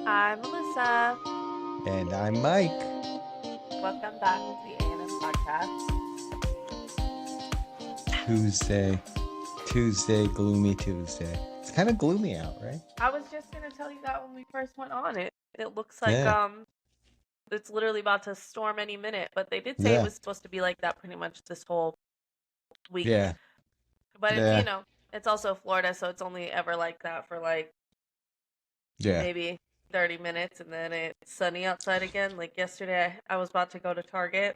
I'm Alyssa. And I'm Mike. Welcome back to the A&M podcast. Tuesday, gloomy Tuesday. It's kind of gloomy out, right? I was just gonna tell you that when we first went on it. It looks like Yeah, it's literally about to storm any minute, but they did say it yeah, was supposed to be like that pretty much this whole week. yeah, But it's yeah, it's also Florida, so it's only ever like that for like yeah, maybe 30 minutes and then it's sunny outside again. Like yesterday I was about to go to Target.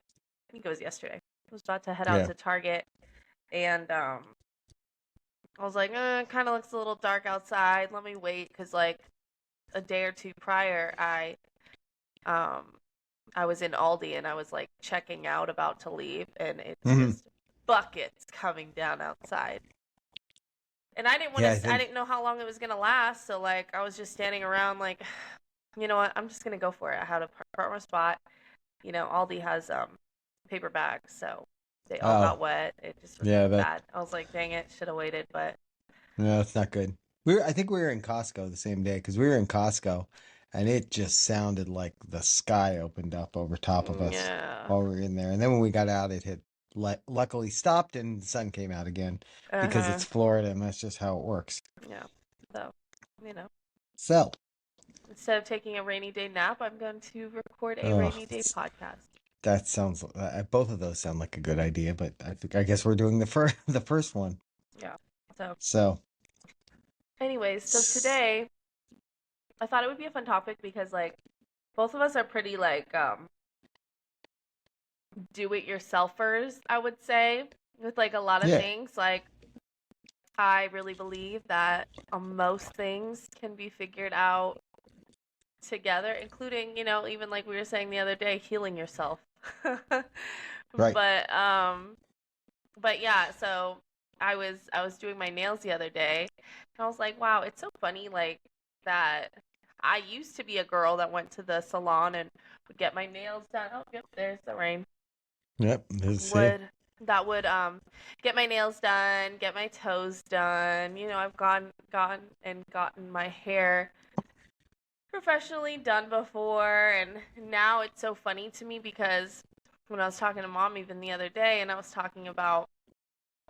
I think it was yesterday. I was about to head out yeah. to Target and I was like, it kind of looks a little dark outside. Let me wait, because like a day or two prior, um I was in Aldi and I was like checking out, about to leave, and it's hmm just buckets coming down outside. And I didn't want Yeah, I to. I think. didn't know how long it was gonna last, so like I was just standing around, like, you know what? I'm just gonna go for it. I had a park my spot. Aldi has paper bags, so they all Oh, got wet. It just was yeah, bad. I was like, dang it, should have waited, but no, it's not good. I think we were in Costco the same day because we were in Costco, and it just sounded like the sky opened up over top of us yeah. while we were in there. And then when we got out, it had luckily stopped, and the sun came out again because Uh-huh. it's Florida, and that's just how it works. Yeah. So, you know, So, instead of taking a rainy day nap, I'm going to record a oh, rainy day podcast. that sounds. Both of those sound like a good idea, but I guess we're doing the first one. Yeah. So, So, anyways, so s- today I thought it would be a fun topic because like both of us are pretty like do it yourselfers, I would say, with like a lot of yeah, things. Like I really believe that most things can be figured out together, including, even like we were saying the other day, healing yourself. right. but but yeah, so I was doing my nails the other day and I was like, wow, it's so funny like that I used to be a girl that went to the salon and would get my nails done. Oh, yep, there's the rain. Yep. Let's see. Would that would get my nails done, get my toes done. I've gone and gotten my hair professionally done before, and now it's so funny to me because when I was talking to mom even the other day and I was talking about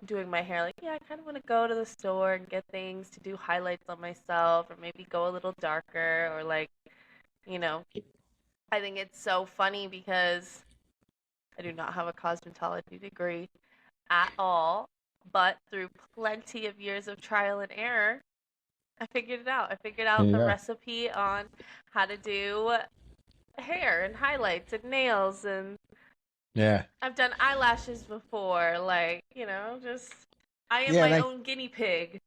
doing my hair, like, yeah, I kind of want to go to the store and get things to do highlights on myself, or maybe go a little darker, or like, you know, I think it's so funny because I do not have a cosmetology degree at all, but through plenty of years of trial and error, I figured it out. I figured There out you the go. recipe on how to do hair and highlights and nails, and Yeah. I've done eyelashes before, like, just I am Yeah, and my own guinea pig.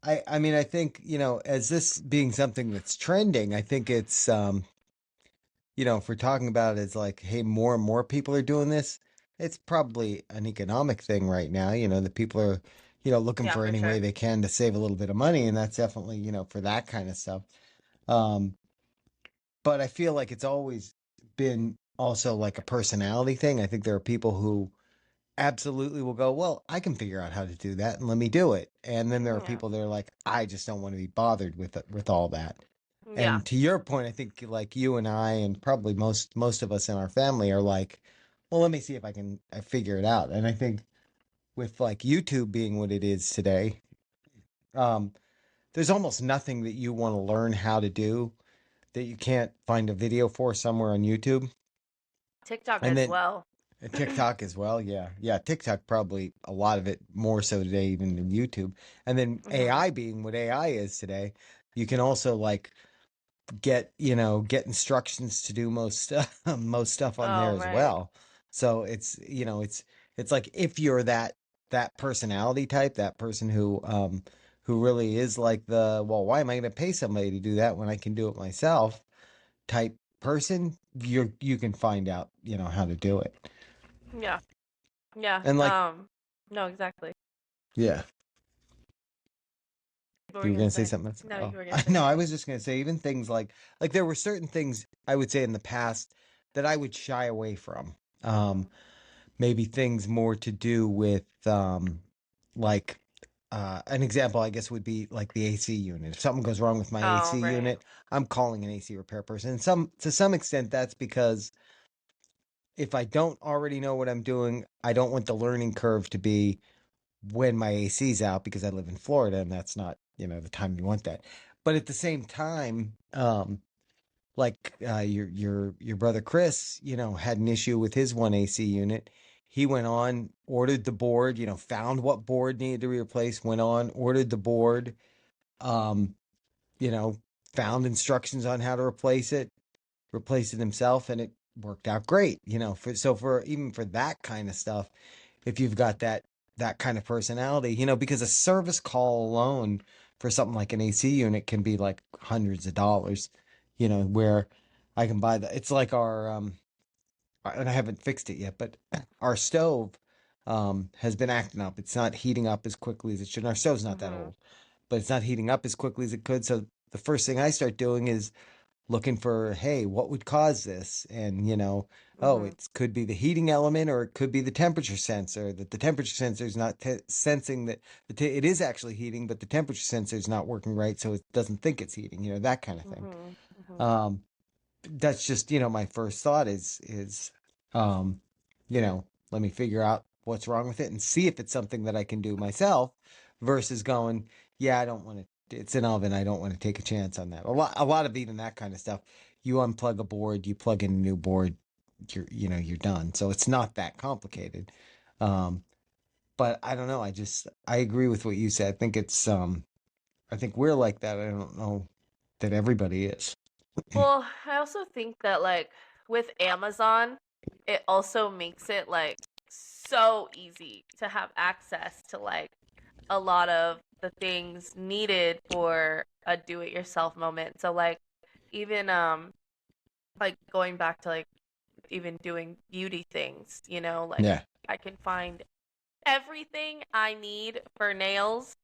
I mean, I think, as this being something that's trending, I think it's, if we're talking about it as like, hey, more and more people are doing this, it's probably an economic thing right now, that people are, looking Yeah, for for any way sure. they can to save a little bit of money. And that's definitely, for that kind of stuff. Um, but I feel like it's always been also like a personality thing. I think there are people who absolutely will go, well, I can figure out how to do that and let me do it. And then there are Yeah. people that are like, I just don't want to be bothered with all that. Yeah. And to your point, I think like you and I and probably most of us in our family are like, well, let me see if I figure it out. And I think with like YouTube being what it is today, um, there's almost nothing that you want to learn how to do that you can't find a video for somewhere on YouTube. TikTok And as then well. TikTok as well. Yeah. Yeah. TikTok, probably a lot of it more so today, even than YouTube. And then Hmm. AI being what AI is today, you can also like get instructions to do most stuff, most stuff on there Oh, as right. well. So it's like if you're that personality type, that person who really is like well, why am I going to pay somebody to do that when I can do it myself type person, you can find out, how to do it. Yeah. Yeah. And like, No, exactly. yeah, What were you you were gonna going to say say? something else? No, Oh, you were gonna say no, I something. was just going to say even things like there were certain things I would say in the past that I would shy away from. Hmm. Maybe things more to do with like an example, I guess, would be like the AC unit. If something goes wrong with my Oh, AC right. unit, I'm calling an AC repair person. And to some extent, that's because if I don't already know what I'm doing, I don't want the learning curve to be when my AC's out because I live in Florida and that's not, the time you want that. But at the same time, like your brother Chris, had an issue with his one AC unit. He went on, ordered the board, found what board needed to be replaced, went on, ordered the board, um, you know, found instructions on how to replace it himself, and it worked out great. For even for that kind of stuff, if you've got that kind of personality, because a service call alone for something like an AC unit can be like hundreds of dollars, where I can buy it's like our and I haven't fixed it yet, but our stove has been acting up. It's not heating up as quickly as it should. And our stove's not that Mhm. old, but it's not heating up as quickly as it could. So the first thing I start doing is looking for, hey, what would cause this? And, oh, Mhm. it could be the heating element or it could be the temperature sensor, that the temperature sensor is not sensing that it is actually heating, but the temperature sensor is not working right. So it doesn't think it's heating, that kind of thing. Mhm. Mhm. Um, that's just, my first thought is, um, let me figure out what's wrong with it and see if it's something that I can do myself versus going, yeah, I don't want to, it's an oven. I don't want to take a chance on that. A lot of even that kind of stuff. You unplug a board, you plug in a new board, you're done. So it's not that complicated. Um, but I don't know. I agree with what you said. I think we're like that. I don't know that everybody is. Well, I also think that like with Amazon, it also makes it like so easy to have access to like a lot of the things needed for a do-it-yourself moment. So like even like going back to like even doing beauty things, like Yeah. I can find everything I need for nails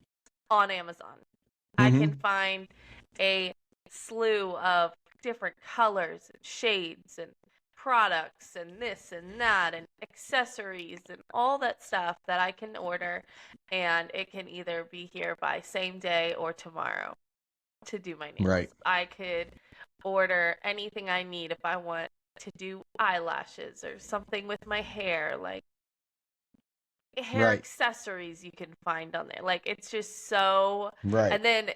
on Amazon. I can Mm-hmm. find a slew of different colors and shades and products and this and that and accessories and all that stuff that I can order, and it can either be here by same day or tomorrow to do my nails. Right. I could order anything I need if I want to do eyelashes or something with my hair, like hair Right. accessories you can find on there. Like it's just so, Right. and then,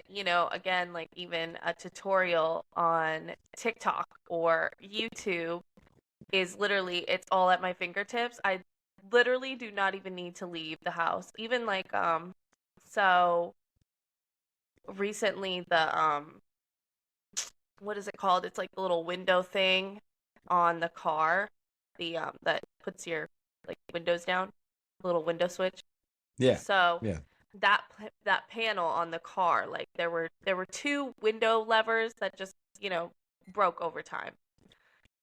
again, like even a tutorial on TikTok or YouTube is literally it's all at my fingertips. I literally do not even need to leave the house. Even like so recently the what is it called? It's like the little window thing on the car, the that puts your like windows down, the little window switch. Yeah. So Yeah. that panel on the car, like there were two window levers that just broke over time.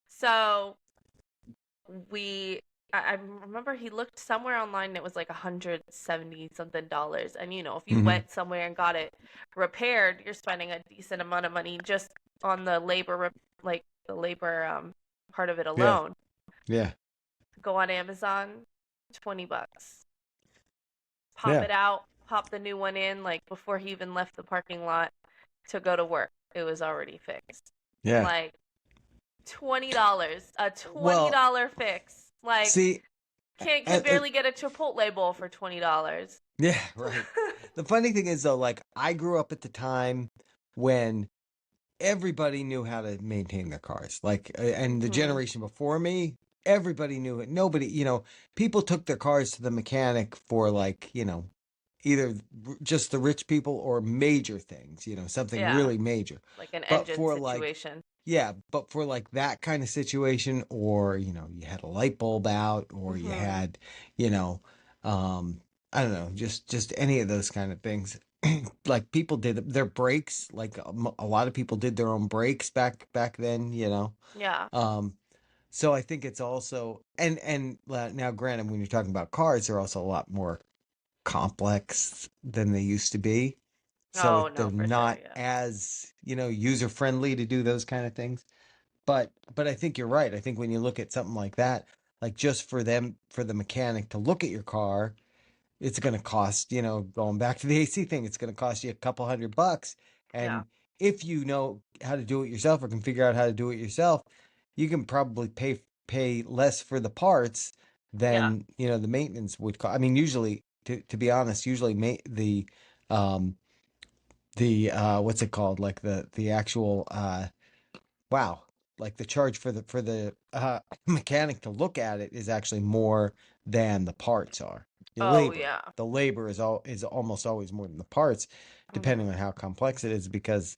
So we I remember he looked somewhere online and it was like 170 something dollars. And if you Mm-hmm. went somewhere and got it repaired, you're spending a decent amount of money just on the labor, like the labor part of it Yeah. alone. Yeah. Go on Amazon, $20. Pop Yeah. it out, pop the new one in, like before he even left the parking lot to go to work. It was already fixed. Yeah. Like $20, a twenty Well, dollar fix. Like see, can and, barely get a Chipotle bowl for $20. yeah, right. The funny thing is though, like I grew up at the time when everybody knew how to maintain their cars. Like, and the Mhm. generation before me, everybody knew it. Nobody, people took their cars to the mechanic for like, either just the rich people or major things, something Yeah, really major. like an But engine for like, situation. yeah, but for like that kind of situation, or, you had a light bulb out, or you Mhm. had, you know, I don't know, just any of those kind of things. Like people did their brakes, like a lot of people did their own brakes back then. Yeah. Um, so I think it's also and now, granted, when you're talking about cars, they're also a lot more complex than they used to be. So Oh, no, they're for sure, not yeah. as, user friendly to do those kind of things. But I think you're right. I think when you look at something like that, like just for the mechanic to look at your car it's going to cost, going back to the AC thing, it's going to cost you a couple $100. Yeah. And if you know how to do it yourself or can figure out how to do it yourself, you can probably pay less for the parts Yeah. than, the maintenance would cost. I mean, usually, to be honest, usually um, what's it called? Like the actual, wow, like the charge for the mechanic to look at it is actually more than the parts are. The Oh labor, yeah. the labor is almost always more than the parts, Mhm. depending on how complex it is, because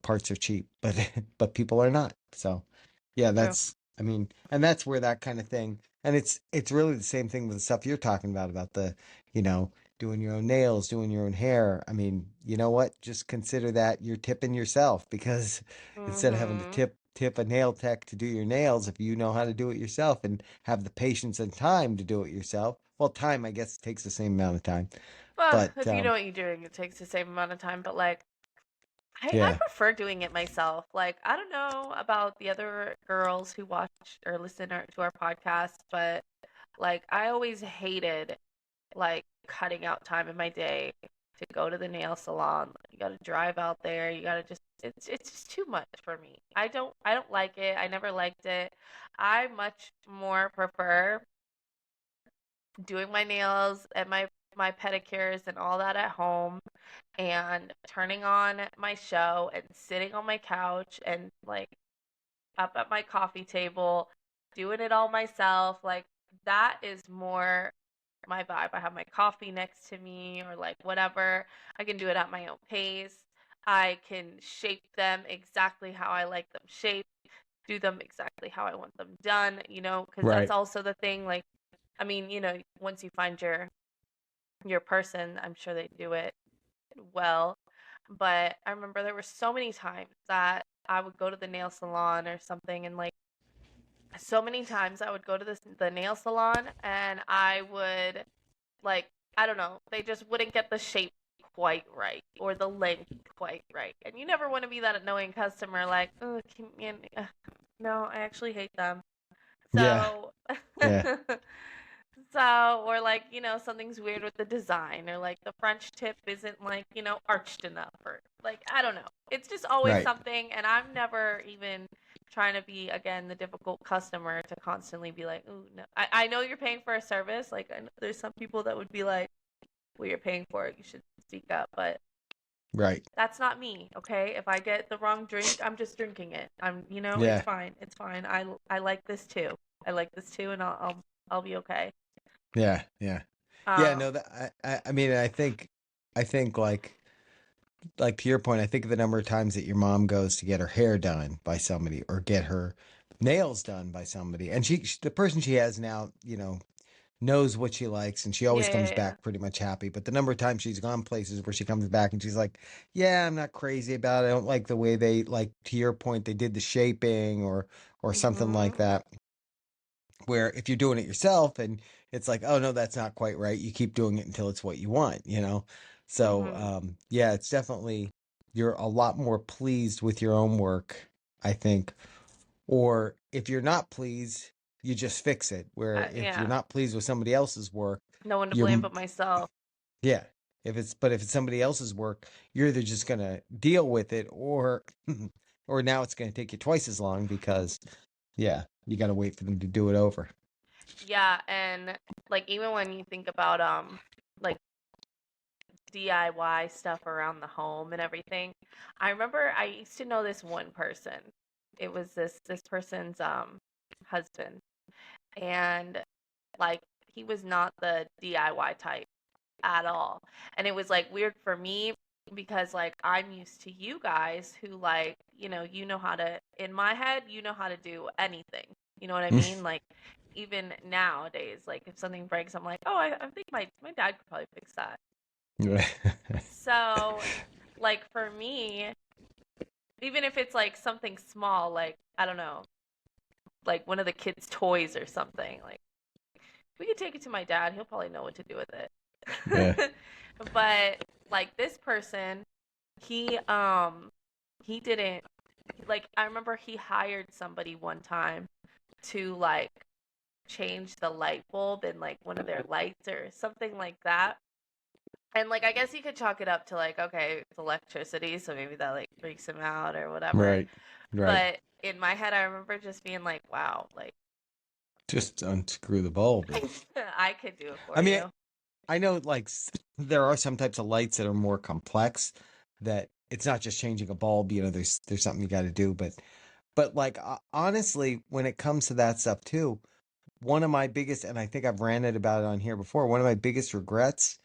parts are cheap, but but people are not. So yeah, True. I mean, and that's where that kind of thing, and it's really the same thing with the stuff you're talking about the, you know, doing your own nails, doing your own hair. I mean, you know what? Just consider that you're tipping yourself because instead of having to Mhm. tip a nail tech to do your nails, if you know how to do it yourself and have the patience and time to do it yourself, well, time I guess takes the same amount of time, Well, but if you know what you're doing, it takes the same amount of time. But like, I yeah, prefer doing it myself. Like, I don't know about the other girls who watch or listen to our podcast, but like, I always hated like cutting out time in my day to go to the nail salon. You got to drive out there. You got to just it's just too much for me. I don't like it. I never liked it. I much more prefer doing my nails and my pedicures and all that at home and turning on my show and sitting on my couch and like up at my coffee table doing it all myself. Like that is more my vibe. I have my coffee next to me or like whatever. I can do it at my own pace. I can shape them exactly how I like them shaped, do them exactly how I want them done, because that's right, also the thing. Like, I mean, once you find your person, I'm sure they do it well. But I remember there were so many times that I would go to the nail salon or something, and like so many times I would go to the nail salon and I would like I don't know, they just wouldn't get the shape quite right or the length quite right. And you never want to be that annoying customer like, oh, no, I actually hate them. yeah, So yeah, so or like, something's weird with the design or like the French tip isn't like, arched enough or like I don't know. It's just always right, something and I'm never even trying to be again the difficult customer to constantly be like, "Ooh, no." I know you're paying for a service. Like I know there's some people that would be like, "Well, you're paying for it. You should speak up." But right, that's not me, okay? If I get the wrong drink, I'm just drinking it. It's yeah, fine. It's fine. I like this too. I like this too, and I'll be okay. yeah, yeah, yeah. Um, No, that I mean, I think like to your point, I think of the number of times that your mom goes to get her hair done by somebody or get her nails done by somebody, and the person she has now, knows what she likes, and she always yeah, yeah, comes yeah. back pretty much happy. But the number of times she's gone places where she comes back and she's like, "Yeah, I'm not crazy about it. I don't like the way they like to your point they did the shaping or something like Mhm. that." Where if you're doing it yourself and it's like, oh no, that's not quite right, you keep doing it until it's what you want. So Mhm. yeah, it's definitely you're a lot more pleased with your own work, I think. Or if you're not pleased, you just fix it. Where if you're Yeah. not pleased with somebody else's work, No one to you're blame but myself. yeah. If it's somebody else's work, you're either just gonna deal with it or or now it's gonna take you twice as long because yeah, you gotta wait for them to do it over. Yeah, and like even when you think about like DIY stuff around the home and everything, I remember I used to know this one person. It was this person's husband, and like he was not the DIY type at all. And it was like weird for me because like I'm used to you guys who like, you know how to in my head, you know how to do anything. You know what I mean? Like even nowadays, like if something breaks, I'm like, oh, I think my dad could probably fix that. Right. So like for me, even if it's like something small, like I don't know, like one of the kids' toys or something, like we could take it to my dad. He'll probably know what to do with Yeah. it. But like this person, he he didn't like I remember he hired somebody one time to like change the light bulb in like one of their lights or something like that. And like I guess you could chalk it up to like, okay, it's electricity, so maybe that like freaks him out or whatever. Right. Right. But in my head, I remember just being like, wow, like Just unscrew the bulb. I could do it for I mean, you. I know like there are some types of lights that are more complex that it's not just changing a bulb, there's something you got to do, but like honestly, when it comes to that stuff too, one of my biggest, and I think I've ranted about it on here before, one of my biggest regrets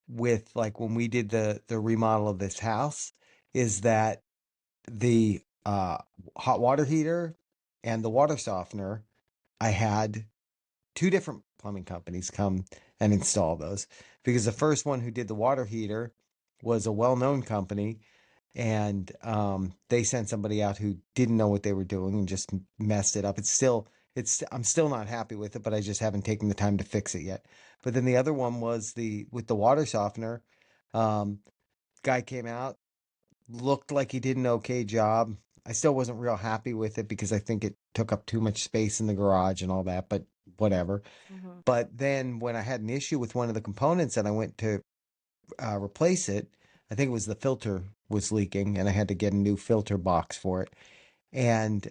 with like when we did the remodel of this house is that the hot water heater and the water softener, I had two different plumbing companies come and install those because the first one who did the water heater was a well-known company, and they sent somebody out who didn't know what they were doing and just messed it up. It's I'm still not happy with it, but I just haven't taken the time to fix it yet. But then the other one was the with the water softener. Um, Guy came out, looked like he did an okay job. I still wasn't real happy with it because I think it took up too much space in the garage and all that, but whatever. Hmm. But then when I had an issue with one of the components and I went to replace it, I think it was the filter was leaking and I had to get a new filter box for it. And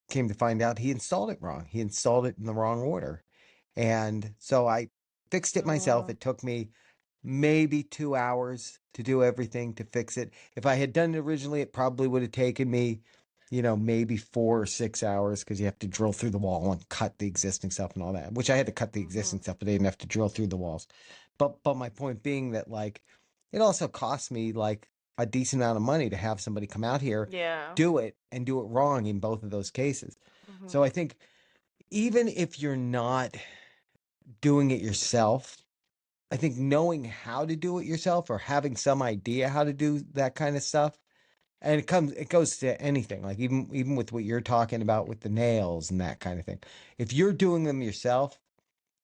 came to find out he installed it wrong. He installed it in the wrong order. And so I fixed it Oh myself. wow. It took me maybe 2 hours to do everything to fix it. If I had done it originally, it probably would have taken me, maybe 4 or 6 hours because you have to drill through the wall and cut the existing stuff and all that, which I had to cut the Hmm. existing stuff, but I didn't have to drill through the walls. But my point being that like it also cost me like a decent amount of money to have somebody come out here, Yeah. do it and do it wrong in both of those cases. Hmm. So I think even if you're not doing it yourself, I think knowing how to do it yourself or having some idea how to do that kind of stuff, and it goes to anything, like even with what you're talking about with the nails and that kind of thing. If you're doing them yourself,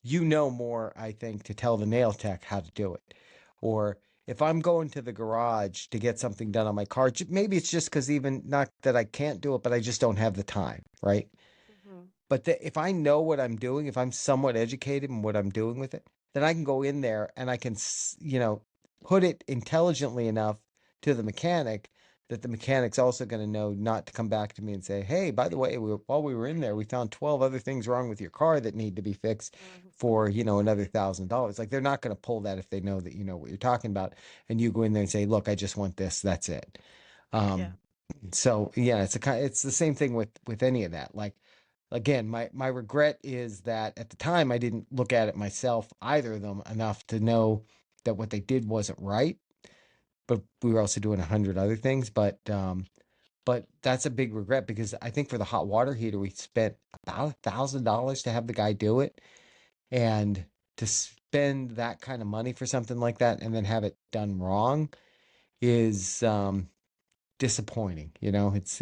you know more, I think, to tell the nail tech how to do it. Or if I'm going to the garage to get something done on my car, maybe it's just because even not that I can't do it, but I just don't have the time, right? Hmm. But if I know what I'm doing, if I'm somewhat educated in what I'm doing with it, then I can go in there and I can, put it intelligently enough to the mechanic that the mechanic's also going to know not to come back to me and say, "Hey, by the way, while we were in there, we found 12 other things wrong with your car that need to be fixed Hmm. for, another $1,000." Like they're not going to pull that if they know that you know what you're talking about, and you go in there and say, "Look, I just want this. That's it." Yeah. Um, so yeah, it's the same thing with any of that. Like again, my regret is that at the time I didn't look at it myself, either of them, enough to know that what they did wasn't right. But we were also doing 100 other things. But that's a big regret because I think for the hot water heater we spent about $1,000 to have the guy do it, and to spend that kind of money for something like that and then have it done wrong is disappointing. That's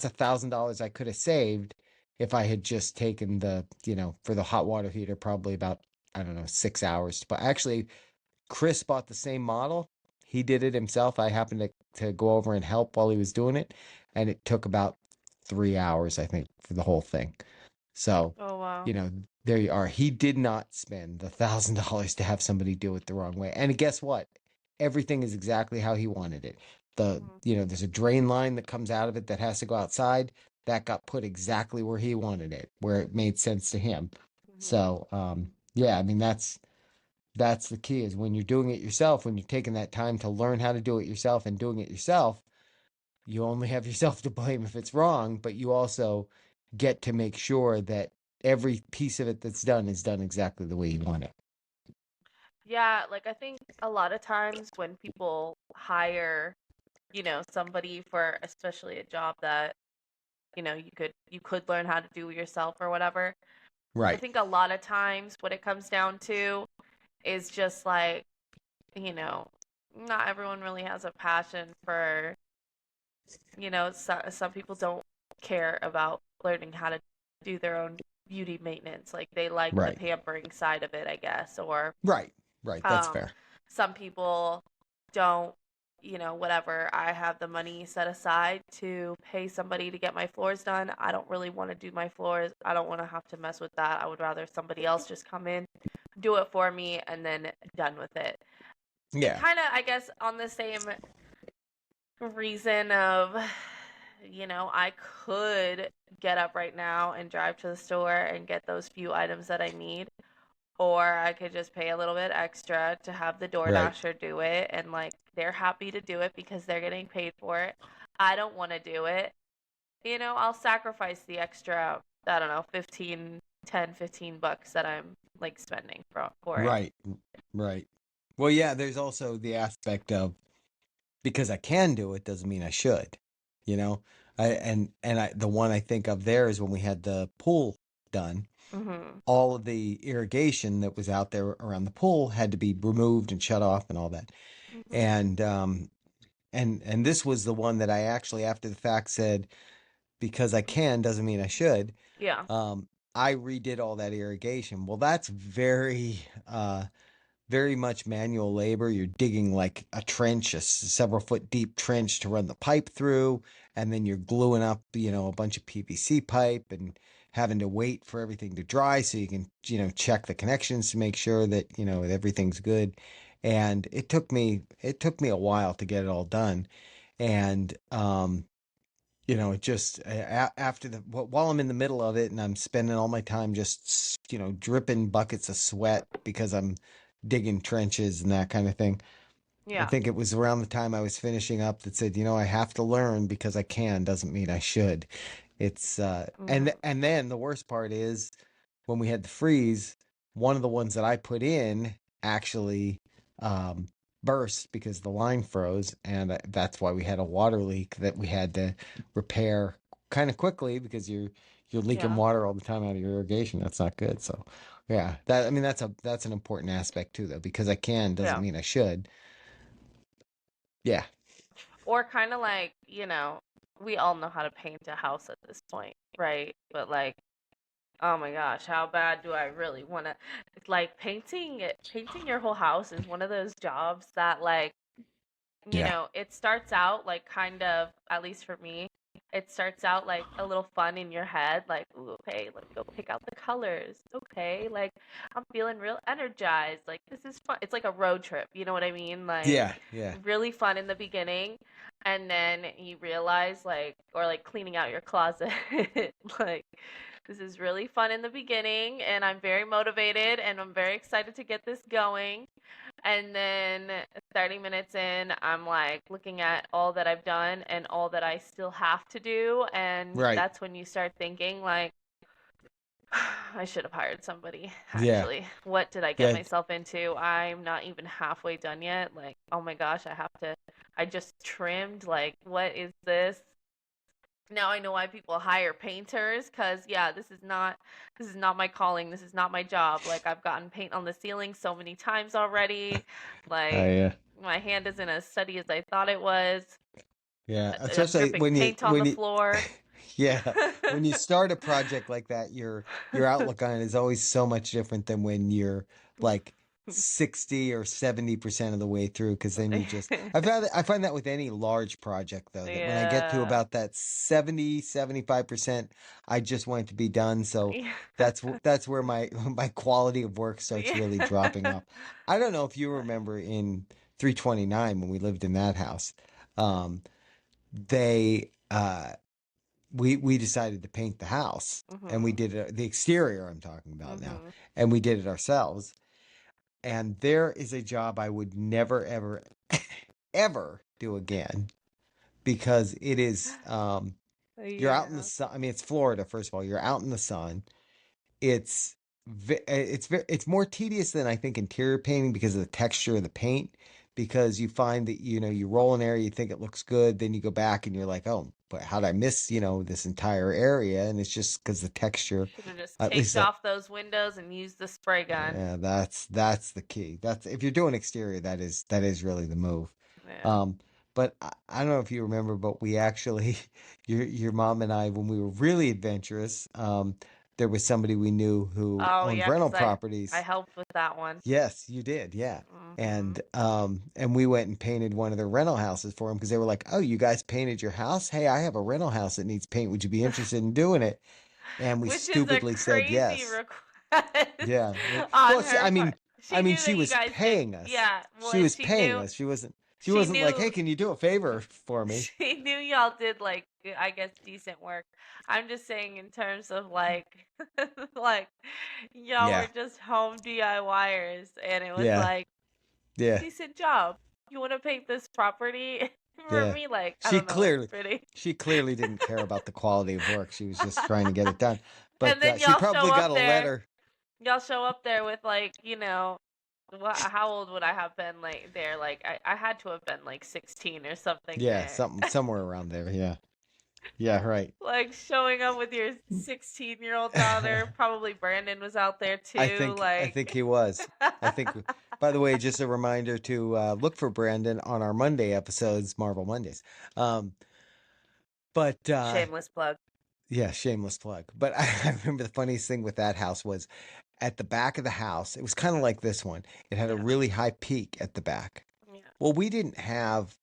$1,000 I could have saved if I had just taken for the hot water heater, probably about, I don't know, 6 hours. But actually, Chris bought the same model. He did it himself. I happened to go over and help while he was doing it, and it took about 3 hours, I think, for the whole thing. So, Oh wow. you know, there you are. He did not spend the $1,000 to have somebody do it the wrong way. And guess what? Everything is exactly how he wanted it. Hmm. There's a drain line that comes out of it that has to go outside. That got put exactly where he wanted it, where it made sense to him. Hmm. So, yeah, I mean, that's the key is when you're doing it yourself, when you're taking that time to learn how to do it yourself and doing it yourself, you only have yourself to blame if it's wrong, but you also get to make sure that every piece of it that's done is done exactly the way you want it. Yeah, like I think a lot of times when people hire, somebody for especially a job that, you could learn how to do yourself or whatever. I Right. think a lot of times what it comes down to is just like, you know, not everyone really has a passion for, some people don't care about learning how to do their own beauty maintenance. Like they like the Right. pampering side of it, I guess, or Right. Right. That's um fair. some people don't, whatever, I have the money set aside to pay somebody to get my floors done. I don't really want to do my floors. I don't want to have to mess with that. I would rather somebody else just come in, do it for me, and then done with it. And Yeah. kind of, I guess, on the same reason of, I could get up right now and drive to the store and get those few items that I need. Or I could just pay a little bit extra to have the Right. DoorDasher do it, and like they're happy to do it because they're getting paid for it. I don't want to do it. I'll sacrifice the extra, I don't know, 15 bucks that I'm like spending for it. Right. Right. Well, yeah, there's also the aspect of because I can do it doesn't mean I should. You know, the one I think of there is when we had the pool done. Mhm. All of the irrigation that was out there around the pool had to be removed and shut off and all that. Mhm. And and this was the one that I actually after the fact said because I can doesn't mean I should. Yeah. Um, I redid all that irrigation. Well, that's very much manual labor. You're digging like a trench, a several foot deep trench to run the pipe through, and then you're gluing up, a bunch of PVC pipe and having to wait for everything to dry so you can, check the connections to make sure that, everything's good. And it took me a while to get it all done. And it just after while I'm in the middle of it and I'm spending all my time just dripping buckets of sweat because I'm digging trenches and that kind of thing. I Yeah. think it was around the time I was finishing up that said, I have to learn because I can doesn't mean I should. It's Mhm. and then the worst part is when we had the freeze, one of the ones that I put in actually um, burst because the line froze, and that's why we had a water leak that we had to repair kind of quickly because you're leaking Yeah. water all the time out of your irrigation. That's not good. So, yeah, that I mean that's an important aspect too, though, because I can doesn't Yeah. mean I should. Yeah, Or kind of like, we all know how to paint a house at this point, right? But like, oh my gosh, how bad do I really want to, like, painting your whole house is one of those jobs that like, yeah, it starts out like kind of, at least for me, it starts out like a little fun in your head, like, ooh, okay, let me go pick out the colors. Okay, like I'm feeling real energized. Like this is fun. It's like a road trip, you know what I mean? Like yeah, yeah, really fun in the beginning, and then you realize like, or like cleaning out your closet, like this is really fun in the beginning, and I'm very motivated and I'm very excited to get this going. And then 30 minutes in, I'm like looking at all that I've done and all that I still have to do. And right, that's when you start thinking, like, I should have hired somebody, yeah, actually. What did I get yeah, myself into? I'm not even halfway done yet. Like, oh my gosh, I just trimmed. Like, what is this? Now I know why people hire painters, because yeah, this is not my calling, this is not my job. Like I've gotten paint on the ceiling so many times already. Like I my hand isn't as steady as I thought it was. yeah, I'm especially dripping paint on the floor. yeah, when you start a project like that, your outlook on it is always so much different than when you're like 60 or 70% of the way through because then I find that with any large project though that when I get to Yeah. about that 70-75%, I just want it to be done. So Yeah. that's where my my quality of work starts Yeah. really dropping off. I don't know if you remember in 329 when we lived in that house. Um, they we decided to paint the house and we Mhm. did it, the exterior I'm talking about now, Mhm. and we did it ourselves. And there is a job I would never ever ever do again because it is you're out in the Yeah. sun. I mean, it's Florida, first of all. You're out in the sun. It's it's more tedious than I think interior painting because of the texture of the paint. Because you find that you roll an area, you think it looks good, then you go back and you're like, oh, but how did I miss this entire area? And it's just because the texture, Should have just at taped least off those windows and used the spray gun. yeah, that's the key. That's if you're doing exterior, that is really the move. Yeah. Um, but I don't know if you remember, but we actually, your mom and I, when we were really adventurous, there was somebody we knew who Oh owned yeah, rental 'cause I properties. helped with that one. Yes, you did. Yeah. Hmm. And we went and painted one of the rental houses for them because they were like, "Oh, you guys painted your house? Hey, I have a rental house that needs paint. Would you be interested in doing it?" And we Which is a stupidly said crazy yes. request Yeah. on Well, her part. I She mean, knew she that you was guys did. paying us. Yeah, well, She and was paying us. She she wasn't like, knew "Hey, can you do a favor for me?" she knew y'all did like I guess decent work. I'm just saying in terms of like like y'all were Yeah. just home DIYers and it was Yeah. like Yeah. decent job. You want to paint this property for Yeah. me? Like, I She don't know, clearly pretty. she clearly didn't care about the quality of work. She was just trying to get it done. And But then she y'all show probably got up a there. letter. Y'all show up there with like, what? How old would I have been like there? Like, I had to have been like 16 or something Yeah, there. somewhere around there. Yeah. Yeah, right. Like showing up with your 16-year-old daughter. Probably Brandon was out there too. I Like, think he was. I think by the way, just a reminder to look for Brandon on our Monday episodes, Marvel Mondays. Um but shameless plug. yeah, shameless plug. But I remember the funniest thing with that house was at the back of the house. It was kind of like this one. It had a Yeah. really high peak at the back. Yeah. Well, we didn't have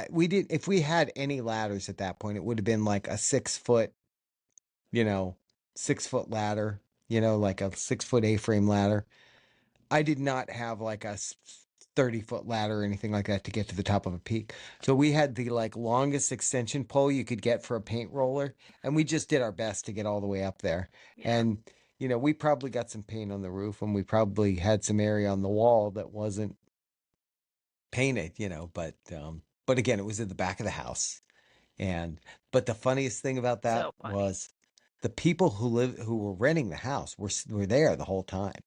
we did if we had any ladders at that point, it would have been like a 6 foot, you know, 6 foot ladder, like a 6 foot A-frame ladder. I did not have like a 30-foot ladder or anything like that to get to the top of a peak. So we had the like longest extension pole you could get for a paint roller, and we just did our best to get all the way up there. Yeah. And we probably got some paint on the roof, and we probably had some area on the wall that wasn't painted, but again, it was at the back of the house. And but the funniest thing about that So funny. was the people who were renting the house were there the whole time.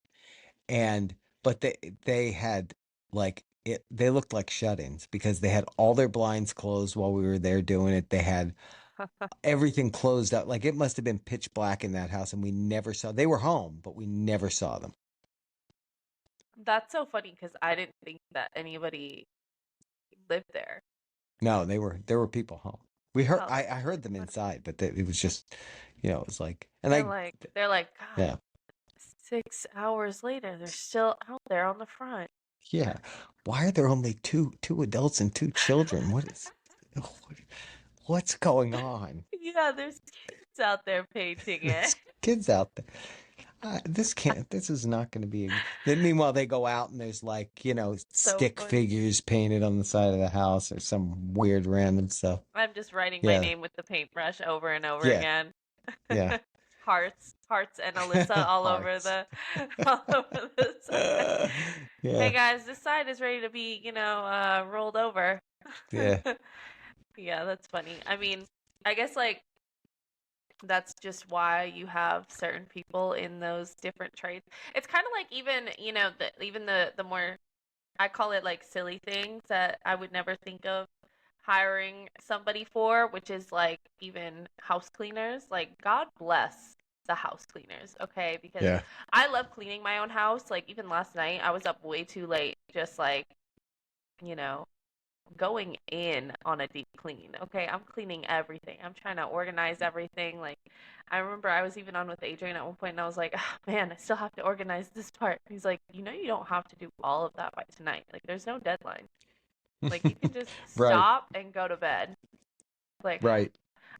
And but they had like it they looked like shut-ins because they had all their blinds closed while we were there doing it. They had everything closed up. Like it must have been pitch black in that house, and we never saw they were home, but we never saw them. That's so funny because I didn't think that anybody lived there. No, there were people home. We heard Oh, I heard them funny. inside, but it was just it was like and They're I like, they're like, God, yeah. 6 hours later, they're still out there on the front. Yeah. Why are there only two adults and two children? What's going on? Yeah, there's kids out there painting it. There's kids out there. This is not going to be. Then meanwhile, they go out and there's like, So stick funny. figures painted on the side of the house or some weird random stuff. I'm just writing my Yeah. name with the paintbrush over and over Yeah. again. Yeah. Hearts, and Alyssa all over Hearts. the all over the side. Hey Yeah. guys, this side is ready to be, rolled over. Yeah. Yeah, that's funny. I mean, I guess like that's just why you have certain people in those different trades. It's kind of like even, even the more I call it like silly things that I would never think of hiring somebody for, which is like even house cleaners. Like, God bless the house cleaners, okay? Because Yeah. I love cleaning my own house. Like, even last night, I was up way too late, just like, you know, going in on a deep clean. Okay, I'm cleaning everything. I'm trying to organize everything. Like, I remember I was even on with Adrian at one point, and I was like, oh, man, I still have to organize this part. He's like, you don't have to do all of that by tonight. Like, there's no deadline. Like, you can just Right. stop and go to bed. Like, Right.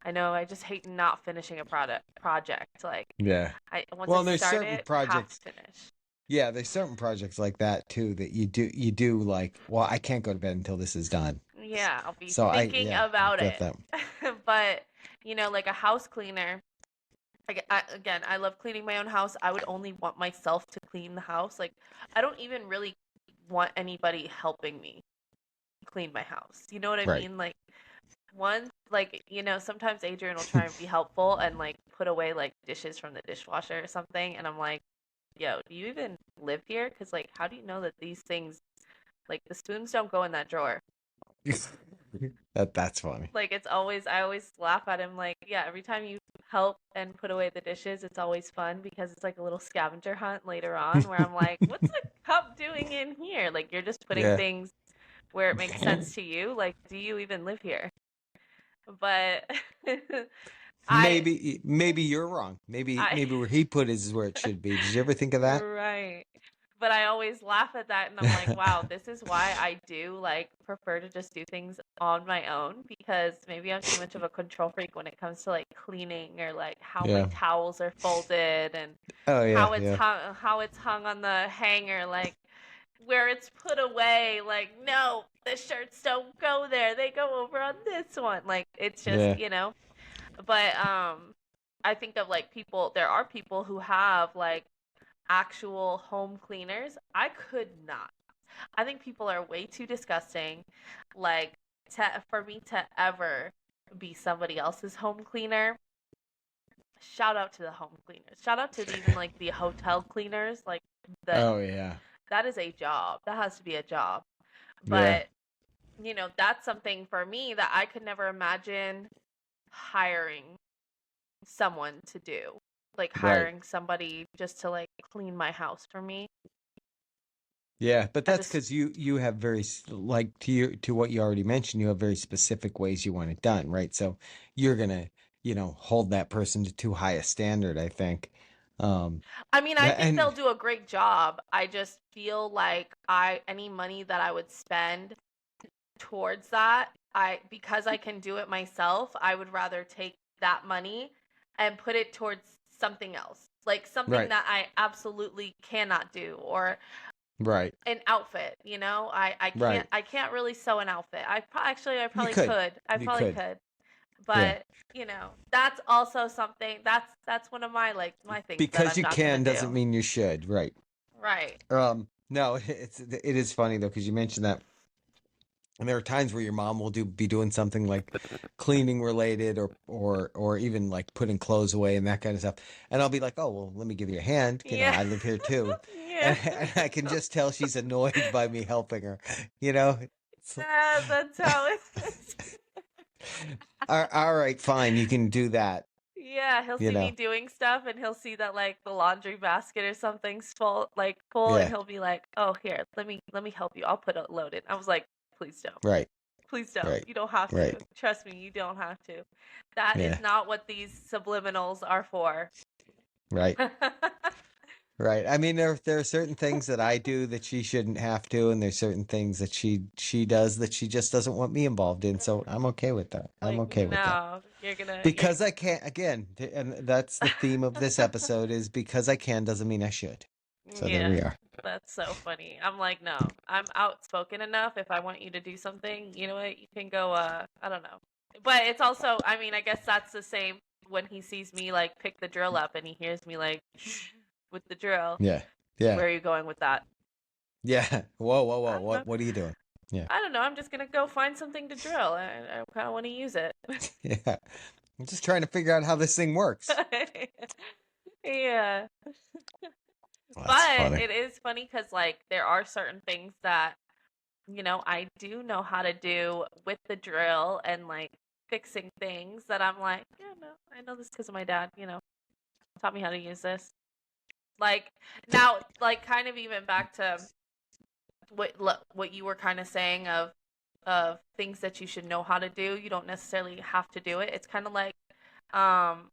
I know I just hate not finishing a project. Like, Yeah. I once I Well, there's start certain it, have to projects. finish. Yeah, there's certain projects like that too that you do like, well, I can't go to bed until this is done. Yeah, I'll be So thinking I about get it. that. But, like a house cleaner, again, I love cleaning my own house. I would only want myself to clean the house. Like, I don't even really want anybody helping me clean my house. You know what I Right. mean? Like, sometimes Adrian will try and be helpful and like put away like dishes from the dishwasher or something. And I'm like, yo, do you even live here? Because, like, how do you know that these things, like, the spoons don't go in that drawer? That's funny. Like, I always laugh at him. Like, yeah, every time you help and put away the dishes, it's always fun because it's like a little scavenger hunt later on where I'm like, what's the cup doing in here? Like, you're just putting Yeah. things where it makes sense to you. Like, do you even live here? But I maybe you're wrong. I Maybe where he put is where it should be. Did you ever think of that? right. But I always laugh at that and I'm like, wow, this is why I do like prefer to just do things on my own because maybe I'm too much of a control freak when it comes to like cleaning or like how my Yeah. towels are folded and Oh yeah, yeah, how it's hung on the hanger, like where it's put away, like no, the shirts don't go there. They go over on this one. Like it's just, yeah. but I think of like people, there are people who have like actual home cleaners. I could not. I think people are way too disgusting, like for me to ever be somebody else's home cleaner. Shout out to the home cleaners. Shout out to even like the hotel cleaners. Like that Oh yeah, that is a job. That has to be a job. yeah. But that's something for me that I could never imagine hiring someone to do. Like Right. hiring somebody just to like clean my house for me. Yeah, but I that's just because you have like to what you already mentioned, you have very specific ways you want it done, right? So you're gonna, hold that person to too high a standard, I think. Um, I mean, I think and they'll do a great job. I just feel like I any money that I would spend towards that, I because I can do it myself, I would rather take that money and put it towards something else. Like something right, that I absolutely cannot do or right, an outfit, right. I can't really sew an outfit. Actually I You probably could, could. I you probably could, could. yeah. But, that's also something that's one of my like my things that Because I'm you not going can to doesn't do. mean you should, right? Right. No, it is funny though because you mentioned that. And there are times where your mom will be doing something like cleaning related or even like putting clothes away and that kind of stuff. And I'll be like, "Oh, well, let me give you a hand. Yeah. I live here too." Yeah. And I can just tell she's annoyed by me helping her. You know? It's, Yeah, that's how it is. all right, fine, you can do that, Yeah, he'll you see me know. doing stuff and he'll see that like the laundry basket or something's full and Yeah, he'll be like, "Oh, here, let me help you. I'll put a load in." I was like, "Please don't. right, Please don't. right, You don't have right. to. Trust me, you don't have to. That is Yeah, not what these subliminals are for." right. Right. I mean, there are certain things that I do that she shouldn't have to, and there's certain things that she does that she just doesn't want me involved in. So I'm okay with that. I'm Like, okay with that no, you're because I can't. Again, and that's the theme of this episode is because I can doesn't mean I should. So there yeah. we are. That's so funny. I'm like, no, I'm outspoken enough. If I want you to do something, you know what? You can go, I don't know. But it's also, I mean, I guess that's the same when he sees me like pick the drill up and he hears me like with the drill. Yeah. Yeah. Where are you going with that? Yeah. Whoa, whoa, whoa. I don't know. What are you doing? Yeah. I don't know. I'm just gonna go find something to drill. I kind of want to use it. Yeah. I'm just trying to figure out how this thing works. Yeah. That's But funny. it is funny because like there are certain things that I do know how to do with the drill and like fixing things that I'm like, yeah, no, I know this because of my dad, taught me how to use this. Like now, like kind of even back to what you were kind of saying of things that you should know how to do. You don't necessarily have to do it. It's kind of like um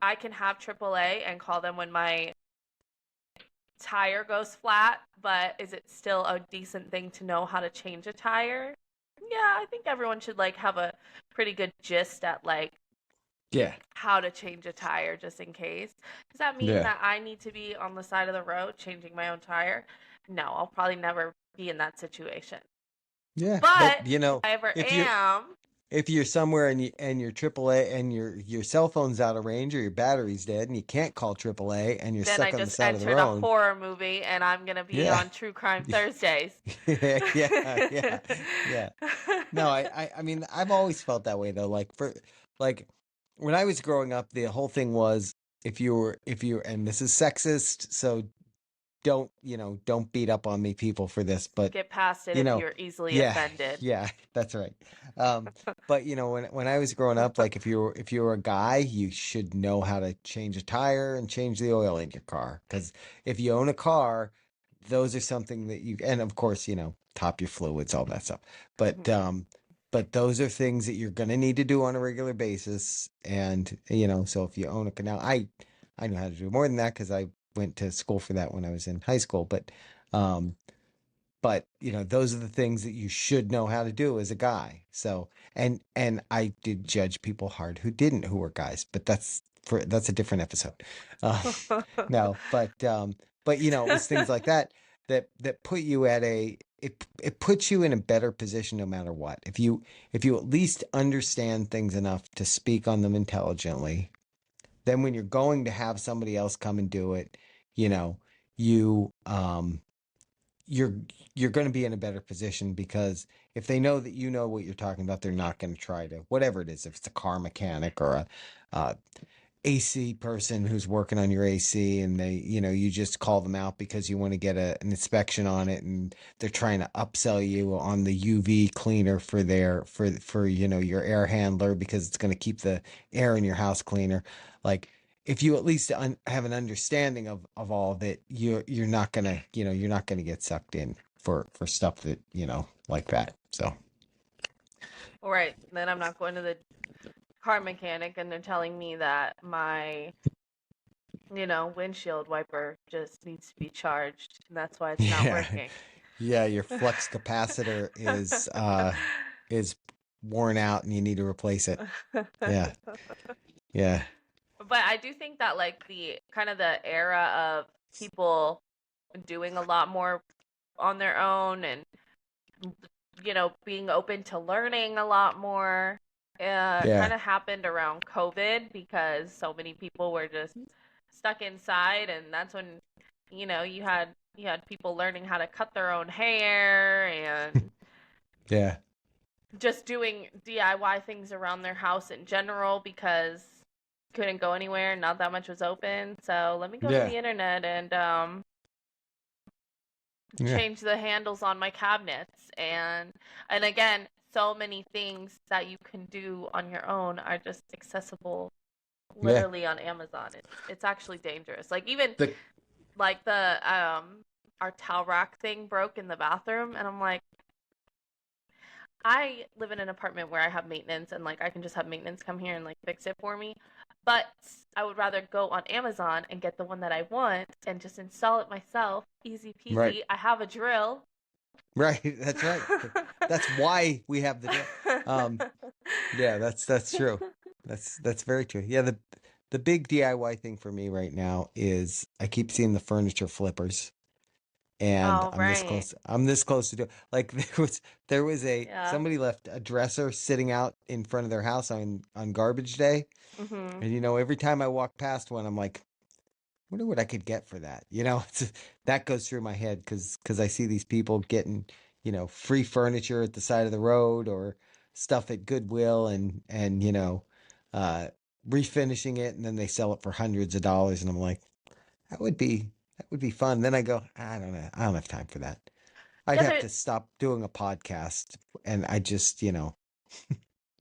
I can have AAA and call them when my tire goes flat, but is it still a decent thing to know how to change a tire? Yeah, I think everyone should like have a pretty good gist at like Yeah. how to change a tire just in case. Does that mean Yeah. that I need to be on the side of the road changing my own tire? No, I'll probably never be in that situation. Yeah. But But if I ever if you am, if you're somewhere and your AAA and your cell phone's out of range or your battery's dead and you can't call AAA and you're then I stuck on the just side of the entered a road, horror movie and I'm gonna be yeah, on True Crime Thursdays. yeah, yeah, yeah. No, I mean, I've always felt that way though. Like when I was growing up, the whole thing was and this is sexist, so don't beat up on me, people, for this, but Get past it you if know, you're easily yeah, offended. yeah, that's right. But when I was growing up, like if you were a guy, you should know how to change a tire and change the oil in your car. Because if you own a car, those are something that and of course, top your fluids, all that stuff. But Mhm. but those are things that you're going to need to do on a regular basis. And, so if you own a canal, I know how to do more than that because I went to school for that when I was in high school. Um, those are the things that you should know how to do as a guy. So, and I did judge people hard who didn't, who were guys, but that's a different episode. Uh, no, it was things like that that put you at it puts you in a better position no matter what. If you at least understand things enough to speak on them intelligently, then when you're going to have somebody else come and do it, you know, you you're you're going to be in a better position because if they know that you know what you're talking about, they're not going to try to whatever it is. If it's a car mechanic or a AC person who's working on your AC and you just call them out because you want to get an inspection on it and they're trying to upsell you on the UV cleaner for your air handler because it's going to keep the air in your house cleaner. Like if you at least have an understanding of all of it, you're not going to, you're not going to get sucked in for stuff that, like that. So Right. Then I'm not going to the car mechanic and they're telling me that my, windshield wiper just needs to be charged and that's why it's not yeah. working. Yeah, your flux capacitor is worn out and you need to replace it. Yeah. Yeah. But I do think that like the kind of the era of people doing a lot more on their own and being open to learning a lot more Yeah. kind of happened around COVID because so many people were just stuck inside and that's when you had people learning how to cut their own hair and Yeah. just doing DIY things around their house in general because couldn't go anywhere, not that much was open. So let me go to Yeah. the internet and Yeah. change the handles on my cabinets and again, so many things that you can do on your own are just accessible Yeah. literally on Amazon. It's actually dangerous. Like even The like the our towel rack thing broke in the bathroom and I'm like I live in an apartment where I have maintenance and like I can just have maintenance come here and like fix it for me. But I would rather go on Amazon and get the one that I want and just install it myself. Easy right. peasy. I have a drill. Right. That's right. That's why we have the drill. Um yeah, that's true. That's very true. Yeah, the big DIY thing for me right now is I keep seeing the furniture flippers. And Oh, right. I'm this close to do like there was a Yeah. somebody left a dresser sitting out in front of their house on garbage day. Mhm. And every time I walk past one, I'm like, wonder what I could get for that. That goes through my head because I see these people getting, free furniture at the side of the road or stuff at Goodwill and uh refinishing it and then they sell it for hundreds of dollars and I'm like, that would be that would be fun. Then I go, I don't know. I don't have time for that. I'd Yeah, have to stop doing a podcast and I just,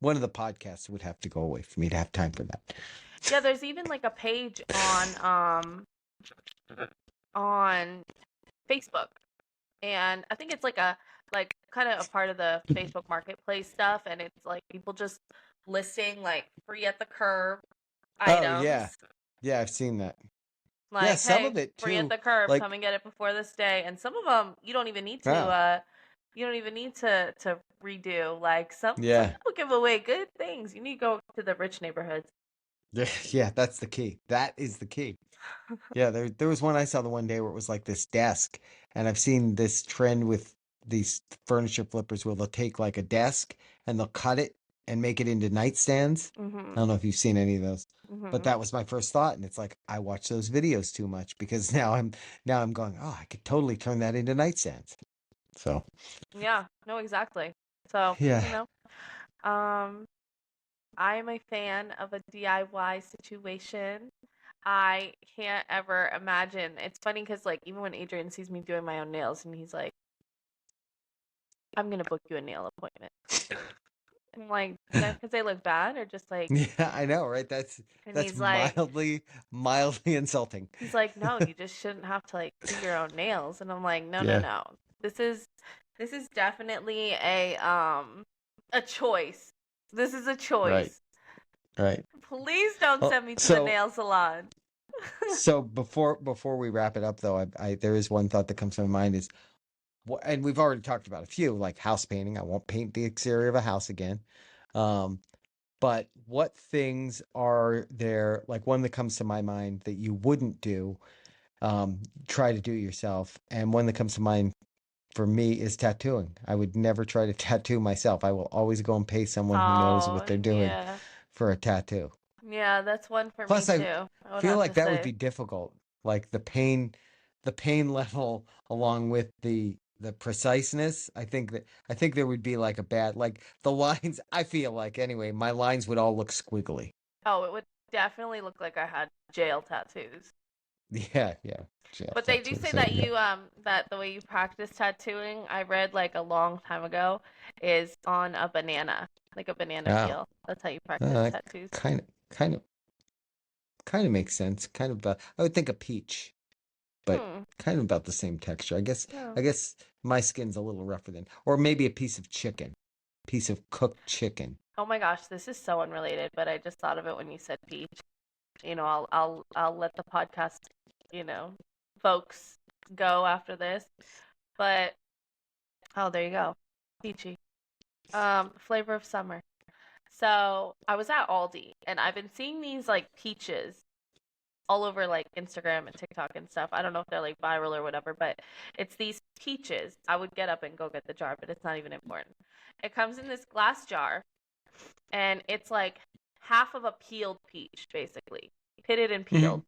one of the podcasts would have to go away for me to have time for that. there's even like a page on Facebook. And I think it's like a like kind of a part of the Facebook marketplace stuff and it's like people just listing like free at the curb Oh yeah. items. Yeah, I've seen that. Yeah, Like, some of hey, it free at too. the curb, Like, come and get it before this day. And some of them you don't even need to oh, redo. Like some yeah. people give away good things. You need to go to the rich neighborhoods. Yeah, yeah, that's the key. That is the key. Yeah, there was one I saw the one day where it was like this desk, and I've seen this trend with these furniture flippers where they'll take like a desk and they'll cut it and make it into nightstands. I Mhm. don't know if you've seen any of those, but Mhm. that was my first thought, and it's like I watch those videos too much because now I'm going, oh, I could totally turn that into nightstands. So Yeah, no, exactly. So, yeah, um I am a fan of a DIY situation. I can't ever imagine. It's funny because, like, even when Adrian sees me doing my own nails and he's like, I'm going to book you a nail appointment. I'm like, because they look bad or just like, yeah, I know, right? and That's mildly insulting. he's like, no, you just shouldn't have to like do your own nails. And I'm like, no, no, Yeah, no. This is, this is definitely a choice. This is a Right. choice. Right. Please don't Well, send me to the nail salon. so before we wrap it up, though, I there is one thought that comes to my mind is, and we've already talked about a few, like house painting. I won't paint the exterior of a house again. Um, but what things are there, like one that comes to my mind that you wouldn't do, try to do yourself, and one that comes to mind for me is tattooing. I would never try to tattoo myself. I will always go and pay someone who knows what Oh, they're doing yeah. for a tattoo. Yeah, that's one for me Plus, I too, I would feel have like to that would say. be difficult. Like the pain level along with the preciseness. I think there would be like a bad, like the lines. I feel like anyway, my lines would all look squiggly. Oh, it would definitely look like I had jail tattoos. Yeah, yeah. Jail But they do tattoos. say There that you go. you that the way you practice tattooing, I read like a long time ago, is on a banana, like a banana Oh, peel. That's how you practice tattoos. kind of, kind of, kind of makes sense. Kind of. I would think a peach, but Hmm. kind of about the same texture. Yeah. I guess my skin's a little rougher than, or maybe a piece of chicken, piece of cooked chicken. Oh my gosh, this is so unrelated, but I just thought of it when you said peach. I'll let the podcast, you know, folks go after this. But oh, there you go. Peachy. Flavor of summer. So I was at Aldi and I've been seeing these like peaches all over like Instagram and TikTok and stuff. I don't know if they're like viral or whatever, but it's these peaches. I would get up and go get the jar, but it's not even important. It comes in this glass jar and it's like half of a peeled peach, basically, pitted and Hmm. peeled.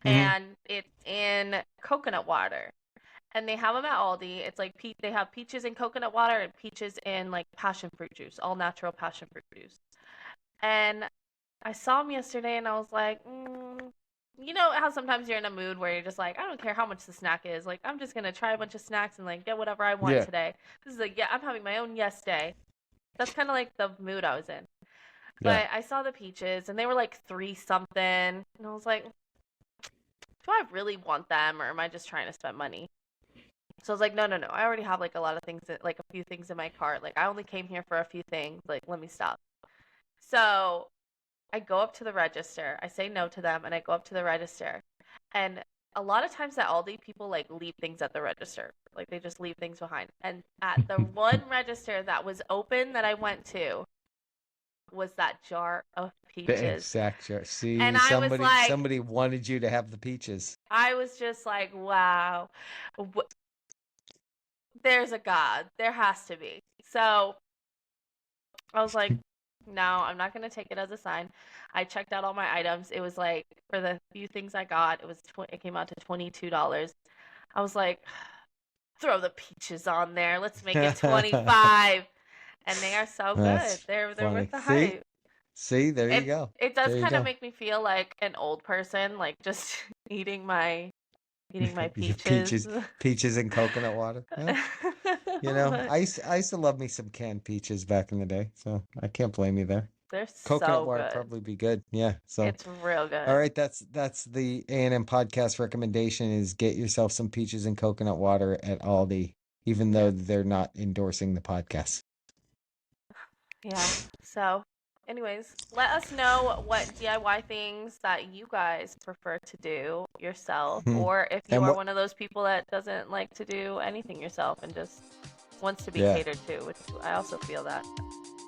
Hmm. And it's in coconut water. And they have them at Aldi. It's like they have peaches in coconut water and peaches in like passion fruit juice, all natural passion fruit juice. And I saw them yesterday and I was like, you know how sometimes you're in a mood where you're just like, I don't care how much the snack is. Like, I'm just going to try a bunch of snacks and like get whatever I want Yeah, today. This is like, yeah, I'm having my own yes day. That's kind of like the mood I was in. yeah. But I saw the peaches and they were like 3 something. And I was like, do I really want them or am I just trying to spend money? So I was like, no, no, no. I already have like a lot of things, like a few things in my cart. Like, I only came here for a few things. Like, let me stop. So I go up to the register. I say no to them and I go up to the register. And a lot of times at Aldi, people like leave things at the register. Like they just leave things behind. And at the one register that was open that I went to was that jar of The peaches. exact jar. And See, somebody wanted you to have the peaches. I was just like, wow, there's a God. There has to be. So I was like, no, I'm not going to take it as a sign. I checked out all my items. It was like, for the few things I got, it came out to $22. I was like, throw the peaches on there. Let's make it 25. And they are so good. That's They're funny. worth the hype. See, there you It go. it does There you kind of go. make me feel like an old person, like just eating my Your peaches. peaches and coconut water. Well, But I used to love me some canned peaches back in the day, so I can't blame you there. they're Coconut so water good. probably be good. Yeah. So, It's real all good. right, that's the A&M podcast recommendation is get yourself some peaches and coconut water at Aldi, even though Yeah. they're not endorsing the podcast. Yeah. So, anyways, let us know what DIY things that you guys prefer to do yourself, Hmm. or if you And are what? one of those people that doesn't like to do anything yourself and just wants to be Yeah. catered to, which I also feel that.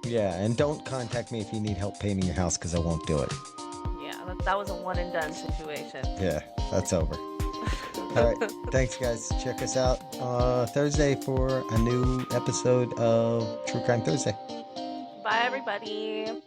Yeah, and don't contact me if you need help painting your house because I won't do it. Yeah, that was a one and done situation. Yeah, that's over. All right. Thanks, guys. Check us out Thursday for a new episode of True Crime Thursday. Bye, everybody.